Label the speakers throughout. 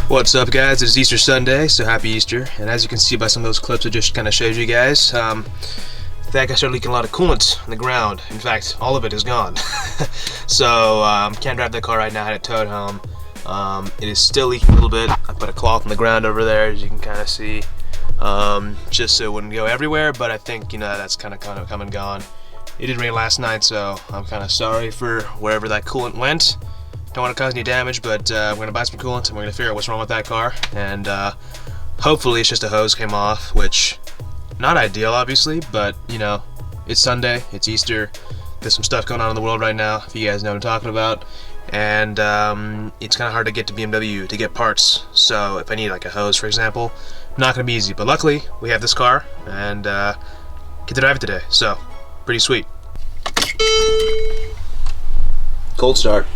Speaker 1: What's up, guys? It's Easter Sunday, so happy Easter. And as you can see by some of those clips I just kind of showed you guys, that guy started leaking a lot of coolant on the ground. In fact, all of it is gone. So can't drive that car right now. I had it towed home. It is still leaking a little bit. I put a cloth on the ground over there, as you can kind of see, just so it wouldn't go everywhere. But I think that's kind of come and gone. It did rain last night, so I'm kind of sorry for wherever that coolant went. Don't want to cause any damage, but we're going to buy some coolant and we're going to figure out what's wrong with that car. And hopefully it's just a hose came off, which, not ideal obviously, but it's Sunday, it's Easter, there's some stuff going on in the world right now, if you guys know what I'm talking about. And it's kind of hard to get to BMW to get parts, so if I need like a hose, for example, not going to be easy. But luckily, we have this car, and get to drive it today, so pretty sweet. Cold start.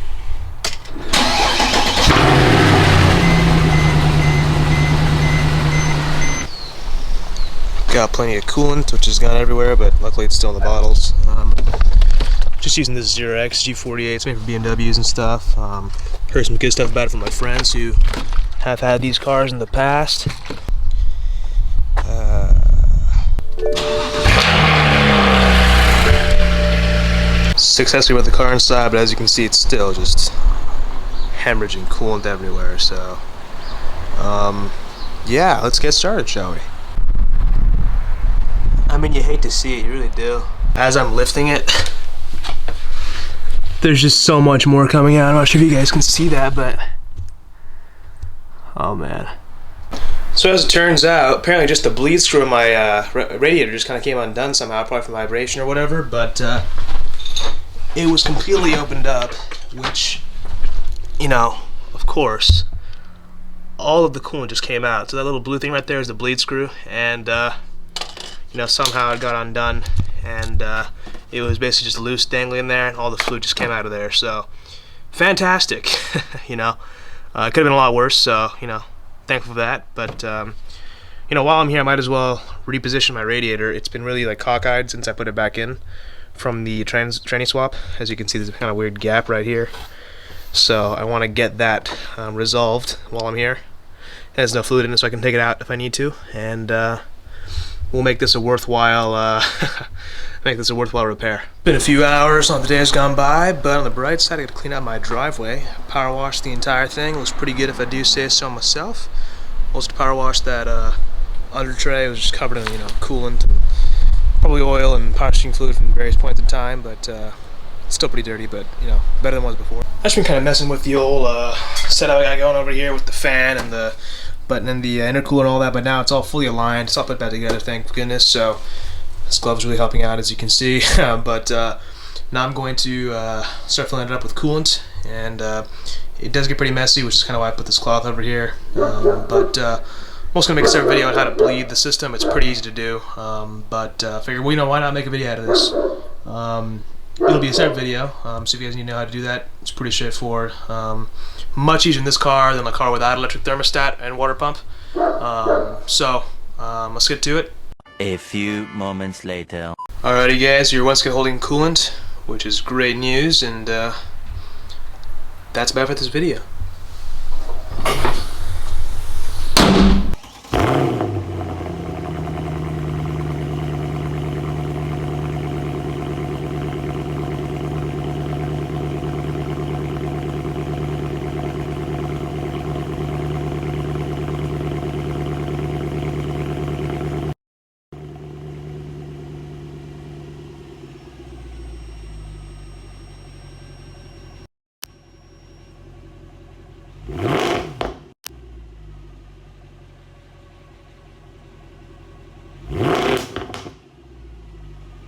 Speaker 1: Got plenty of coolant, which has gone everywhere, but luckily it's still in the bottles. Just using this 0X G48, it's made for BMWs and stuff. Heard some good stuff about it from my friends who have had these cars in the past. Successfully with the car inside, but as you can see, it's still just hemorrhaging coolant everywhere. So, yeah, let's get started, shall we? I mean, you hate to see it, you really do. As I'm lifting it, there's just so much more coming out. I'm not sure if you guys can see that, but oh man. So as it turns out, apparently just the bleed screw in my radiator just kind of came undone somehow, probably from vibration or whatever, but it was completely opened up, which, of course, all of the coolant just came out. So that little blue thing right there is the bleed screw, and somehow it got undone, and it was basically just loose dangling in there, and all the fluid just came out of there. So fantastic. It could have been a lot worse, so thankful for that. But while I'm here, I might as well reposition my radiator. It's been really cockeyed since I put it back in from the tranny swap. As you can see, there's a kind of weird gap right here, so I want to get that resolved while I'm here. It has no fluid in it, so I can take it out if I need to, and we'll make this a worthwhile repair. Been a few hours on the day has gone by, but on the bright side, I got to clean out my driveway. Power wash the entire thing. Looks pretty good if I do say so myself. Also power wash that under tray. It was just covered in coolant and probably oil and polishing fluid from various points in time, but it's still pretty dirty, but better than it was before. I've just been kind of messing with the old setup I got going over here with the fan and the button and the intercooler and all that, but now it's all fully aligned. It's all put back together, thank goodness. So this glove's really helping out, as you can see. But now I'm going to start filling it up with coolant, and it does get pretty messy, which is kind of why I put this cloth over here. But I'm also going to make a separate video on how to bleed the system. It's pretty easy to do, but I figured, well, why not make a video out of this? It'll be a separate video, so if you guys need to know how to do that, it's pretty straightforward. Much easier in this car than a car without electric thermostat and water pump. So let's get to it.
Speaker 2: A few moments later.
Speaker 1: Alrighty guys, you're once again holding coolant, which is great news, and that's about it for this video.